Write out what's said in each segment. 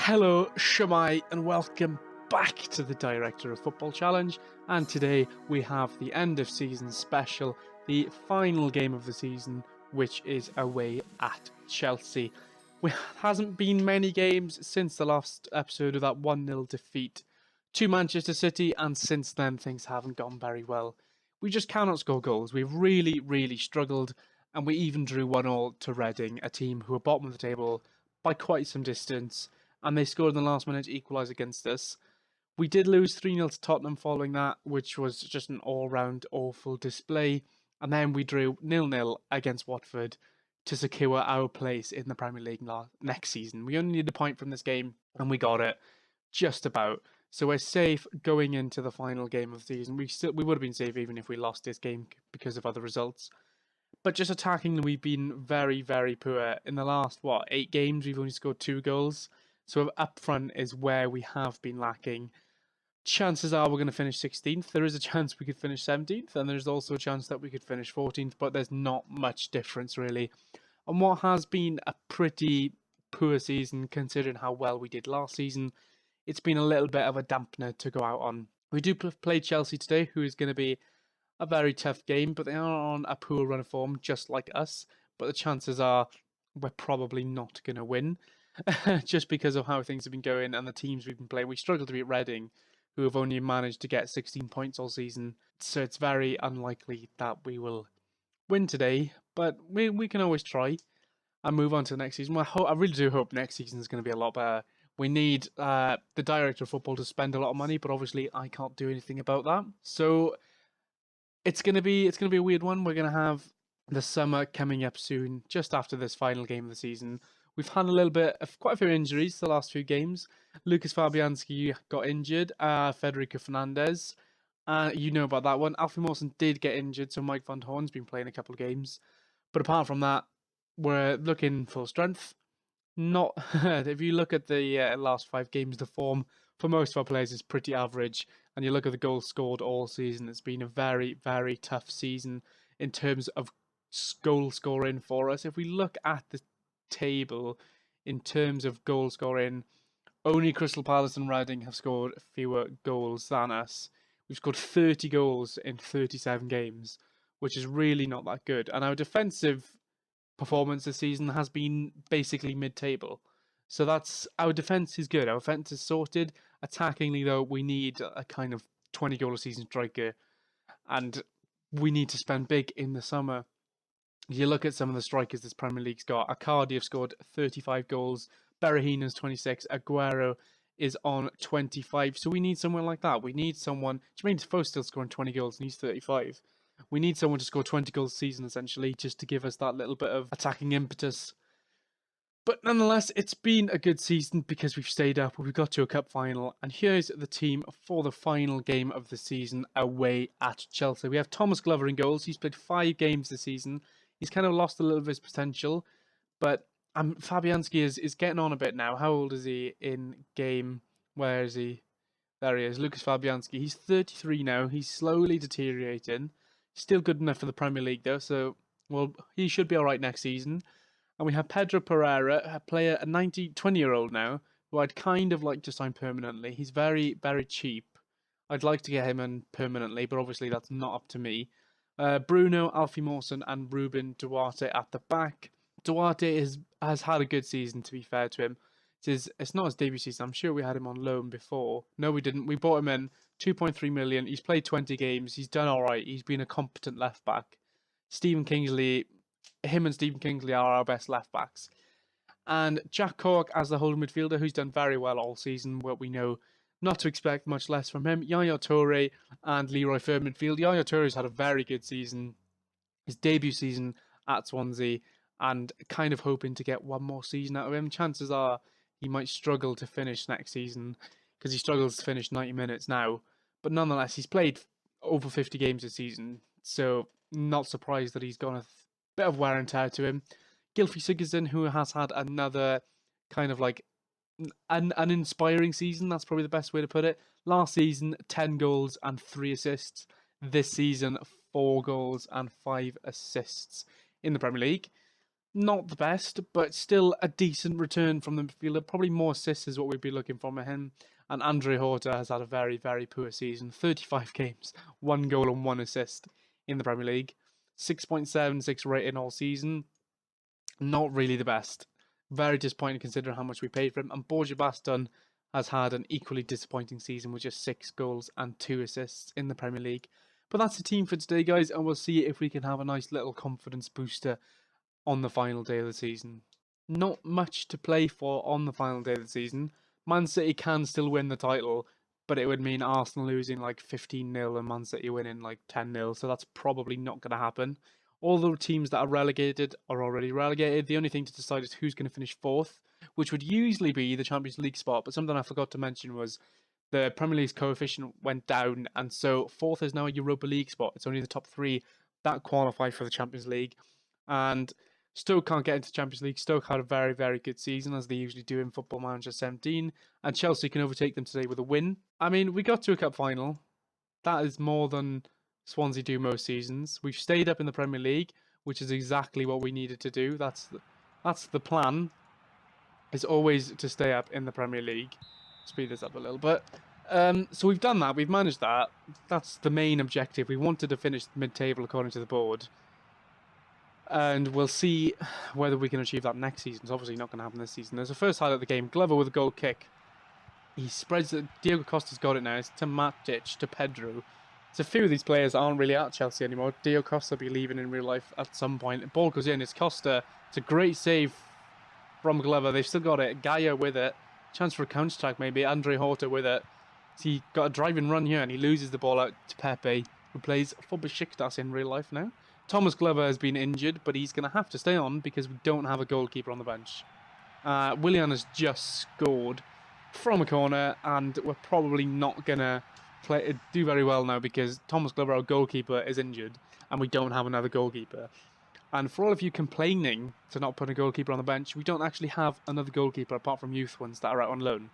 Hello, Shamai, and welcome back to the Director of Football Challenge. And today we have the end of season special, the final game of the season, which is away at Chelsea. There hasn't been many games since the last episode of that 1-0 defeat to Manchester City, and since then things haven't gone very well. We just cannot score goals. We've really struggled, and we even drew 1-1 to Reading, a team who are bottom of the table by quite some distance. And they scored in the last minute to equalise against us. We did lose 3-0 to Tottenham following that, which was just an all-round awful display. And then we drew 0-0 against Watford to secure our place in the Premier League next season. We only needed a point from this game, and we got it just about. So we're safe going into the final game of the season. We would have been safe even if we lost this game because of other results. But just attacking, we've been very poor. In the last, 8 games, we've only scored 2 goals. So up front is where we have been lacking. Chances are we're going to finish 16th. There is a chance we could finish 17th, and there's also a chance that we could finish 14th, but there's not much difference really. And what has been a pretty poor season, considering how well we did last season, it's been a little bit of a dampener to go out on. We do play Chelsea today, who is going to be a very tough game, but they are on a poor run of form, just like us. But the chances are we're probably not going to win. Just because of how things have been going and the teams we've been playing. We struggled to beat Reading, who have only managed to get 16 points all season. So it's very unlikely that we will win today, but we can always try and move on to the next season. I really do hope next season is going to be a lot better. We need the Director of Football to spend a lot of money, but obviously I can't do anything about that. So it's going to be a weird one. We're going to have the summer coming up soon, just after this final game of the season. We've had a little bit of quite a few injuries the last few games. Lucas Fabianski got injured. Federico Fernandez, you know about that one. Alfie Mawson did get injured, so Mike Van Horn's been playing a couple of games. But apart from that, we're looking full strength. Not if you look at the last 5 games, the form for most of our players is pretty average. And you look at the goals scored all season, it's been a very tough season in terms of goal scoring for us. If we look at the table in terms of goal scoring, only Crystal Palace and Reading have scored fewer goals than us. We've scored 30 goals in 37 games, which is really not that good. And our defensive performance this season has been basically mid-table. So that's our defence is good. Our offence is sorted. Attackingly, though, we need a kind of 20-goal a season striker, and we need to spend big in the summer. You look at some of the strikers this Premier League's got. Icardi have scored 35 goals. Berahino's 26. Aguero is on 25. So we need someone like that. We need someone... Jermaine Defoe's still scoring 20 goals and he's 35. We need someone to score 20 goals a season, essentially, just to give us that little bit of attacking impetus. But nonetheless, it's been a good season because we've stayed up. We've got to a cup final. And here's the team for the final game of the season away at Chelsea. We have Thomas Glover in goals. He's played 5 games this season. He's kind of lost a little of his potential, but Fabianski is getting on a bit now. How old is he in game? Where is he? There he is, Lucas Fabianski. He's 33 now. He's slowly deteriorating. Still good enough for the Premier League, though, so he should be all right next season. And we have Pedro Pereira, a player, a 20-year-old now, who I'd kind of like to sign permanently. He's very has I'd like to get him in permanently, but obviously that's not up to me. Bruno, Alfie Mawson and Ruben Duarte at the back. Duarte has had a good season, to be fair to him. It's not his debut season. I'm sure we had him on loan before. No, we didn't. We bought him in 2.3 million. He's played 20 games. He's done all right. He's been a competent left back. Him and Stephen Kingsley are our best left backs. And Jack Cork as the holding midfielder, who's done very well all season. What we know not to expect much less from him. Yaya Toure and Leroy Fer midfield. Yaya Toure's had a very good season. His debut season at Swansea, and kind of hoping to get one more season out of him. Chances are he might struggle to finish next season because he struggles to finish 90 minutes now. But nonetheless, he's played over 50 games this season, so not surprised that he's got a bit of wear and tear to him. Gylfi Sigurdsson, who has had another kind of like an inspiring season, that's probably the best way to put it. Last season, 10 goals and 3 assists. This season, 4 goals and 5 assists in the Premier League. Not the best, but still a decent return from the midfielder. Probably more assists is what we'd be looking for from him. And Andre Horta has had a very, very poor season. 35 games, 1 goal and 1 assist in the Premier League. 6.76 rating all season. Not really the best. Very disappointing considering how much we paid for him. And Borja Baston has had an equally disappointing season with just 6 goals and 2 assists in the Premier League. But that's the team for today, guys, and we'll see if we can have a nice little confidence booster on the final day of the season. Not much to play for on the final day of the season. Man City can still win the title, but it would mean Arsenal losing like 15-0 and Man City winning like 10-0, so that's probably not going to happen. All the teams that are relegated are already relegated. The only thing to decide is who's going to finish fourth, which would usually be the Champions League spot, but something I forgot to mention was the Premier League's coefficient went down, and so fourth is now a Europa League spot. It's only the top 3 that qualify for the Champions League, and Stoke can't get into Champions League. Stoke had a very, very good season, as they usually do in Football Manager 17, and Chelsea can overtake them today with a win. I mean, we got to a cup final. That is more than Swansea do most seasons. We've stayed up in the Premier League, which is exactly what we needed to do. That's the plan, is always to stay up in the Premier League. Speed this up a little bit. So we've done that. We've managed that. That's the main objective. We wanted to finish mid-table according to the board. And we'll see whether we can achieve that next season. It's obviously not going to happen this season. There's the first highlight of the game. Glover with a goal kick. He spreads it. Diego Costa's got it now. It's to Matic, to Pedro. So a few of these players aren't really at Chelsea anymore. Diego Costa will be leaving in real life at some point. The ball goes in. It's Costa. It's a great save from Glover. They've still got it. Gaia with it. Chance for a counter-attack maybe. Andre Horta with it. So he got a driving run here and he loses the ball out to Pepe, who plays for Besiktas in real life now. Thomas Glover has been injured, but he's going to have to stay on because we don't have a goalkeeper on the bench. Willian has just scored from a corner, and we're probably not going to do very well now because Thomas Glover, our goalkeeper, is injured, and we don't have another goalkeeper. And for all of you complaining to not put a goalkeeper on the bench, we don't actually have another goalkeeper apart from youth ones that are out on loan.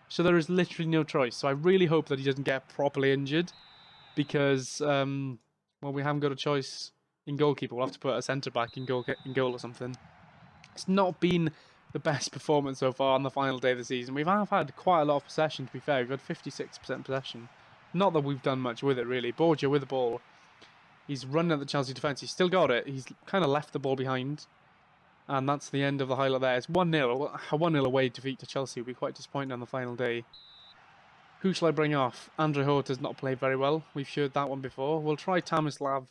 So there is literally no choice. So I really hope that he doesn't get properly injured because, well, we haven't got a choice in goalkeeper. We'll have to put a centre-back in goal or something. It's not been the best performance so far on the final day of the season. We've had quite a lot of possession, to be fair. We've had 56% possession. Not that we've done much with it, really. Borja with the ball. He's running at the Chelsea defence. He's still got it. He's kind of left the ball behind. And that's the end of the highlight there. It's 1-0. A 1-0 away defeat to Chelsea would be quite disappointing on the final day. Who shall I bring off? Andre Horta has not played very well. We've showed that one before. We'll try Tomislav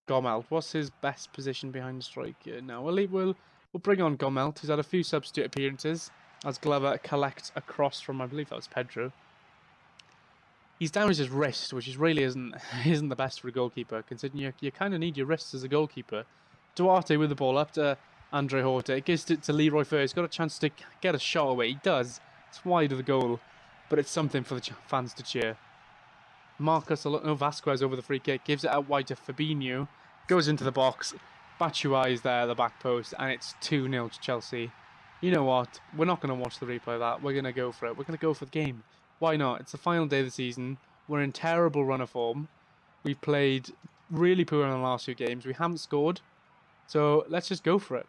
Gomelt. What's his best position behind the striker? Now we'll bring on Gomelt. He's had a few substitute appearances as Glover collects a cross from, I believe that was Pedro. He's damaged his wrist, which really isn't the best for a goalkeeper, considering you kind of need your wrists as a goalkeeper. Duarte with the ball up to Andre Horta. It gives it to Leroy Fer. He's got a chance to get a shot away. He does. It's wide of the goal, but it's something for the fans to cheer. Vasquez over the free kick. Gives it out wide to Fabinho. Goes into the box. Batshuayi is there at the back post, and it's 2-0 to Chelsea. You know what? We're not going to watch the replay of that. We're going to go for it. We're going to go for the game. Why not? It's the final day of the season. We're in terrible run of form. We've played really poor in the last 2 games. We haven't scored. So let's just go for it.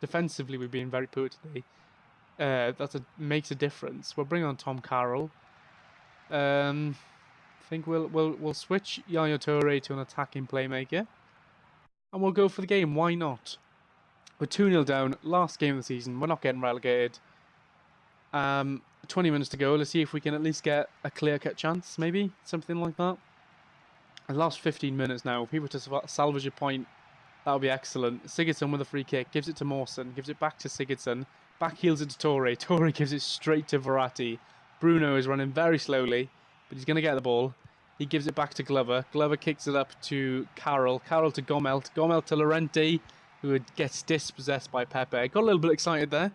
Defensively, we've been very poor today. Makes a difference. We'll bring on Tom Carroll. I think we'll switch Yaya Toure to an attacking playmaker. And we'll go for the game. Why not? We're 2-0 down. Last game of the season. We're not getting relegated. 20 minutes to go. Let's see if we can at least get a clear-cut chance. Maybe. Something like that. The last 15 minutes now. People to salvage a point. That would be excellent. Sigurdsson with a free kick. Gives it to Mawson. Gives it back to Sigurdsson. Back heels it to Toure. Toure gives it straight to Verratti. Bruno is running very slowly. But he's going to get the ball. He gives it back to Glover. Glover kicks it up to Carroll. Carroll to Gomelt. Gomelt to Llorente, who gets dispossessed by Pepe. Got a little bit excited there.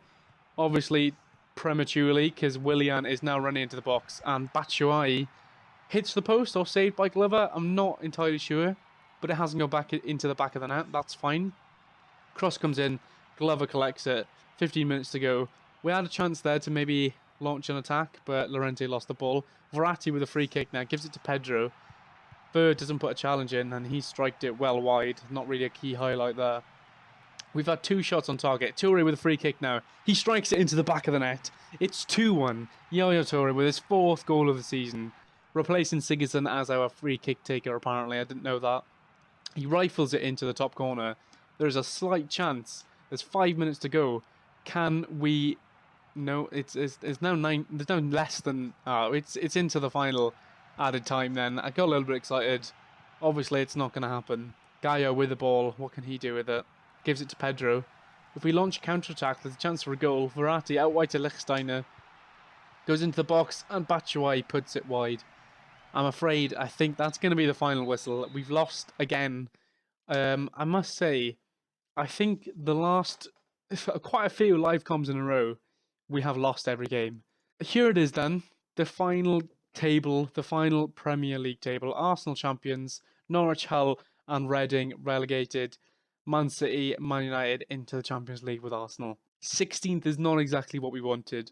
Obviously, prematurely, because Willian is now running into the box. And Batshuayi hits the post or saved by Glover. I'm not entirely sure. But it hasn't gone back into the back of the net. That's fine. Cross comes in. Glover collects it. 15 minutes to go. We had a chance there to maybe launch an attack, but Llorente lost the ball. Verratti with a free kick now. Gives it to Pedro. Bird doesn't put a challenge in, and he striked it well wide. Not really a key highlight there. We've had 2 shots on target. Toure with a free kick now. He strikes it into the back of the net. It's 2-1. Yaya Toure with his 4th goal of the season, replacing Sigurdsson as our free kick taker, apparently. I didn't know that. He rifles it into the top corner. There's a slight chance. There's 5 minutes to go. Can we... No, it's now 9... There's now less than... Oh, it's into the final added time then. I got a little bit excited. Obviously, it's not going to happen. Gaia with the ball. What can he do with it? Gives it to Pedro. If we launch a counter-attack, there's a chance for a goal. Verratti out wide to Lichtsteiner. Goes into the box and Batshuayi puts it wide. I'm afraid I think that's going to be the final whistle. We've lost again. I must say, I think the last quite a few live comms in a row, we have lost every game. Here it is then. The final table, the final Premier League table. Arsenal champions, Norwich, Hull and Reading relegated. Man City, Man United into the Champions League with Arsenal. 16th is not exactly what we wanted,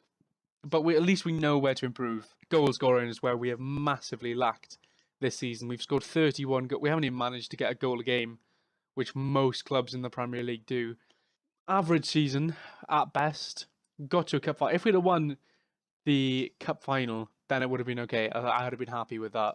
but at least we know where to improve. Goal scoring is where we have massively lacked this season. We've scored 31 goals. We haven't even managed to get a goal a game, which most clubs in the Premier League do. Average season, at best. Got to a cup final. If we'd have won the cup final, then it would have been okay. I would have been happy with that.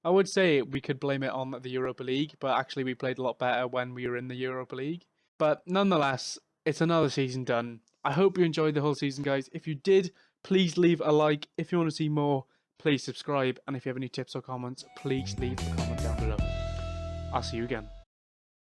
I would say we could blame it on the Europa League, but actually we played a lot better when we were in the Europa League. But nonetheless, it's another season done. I hope you enjoyed the whole season, guys. If you did, please leave a like. If you want to see more, please subscribe. And if you have any tips or comments, please leave a comment down below. I'll see you again.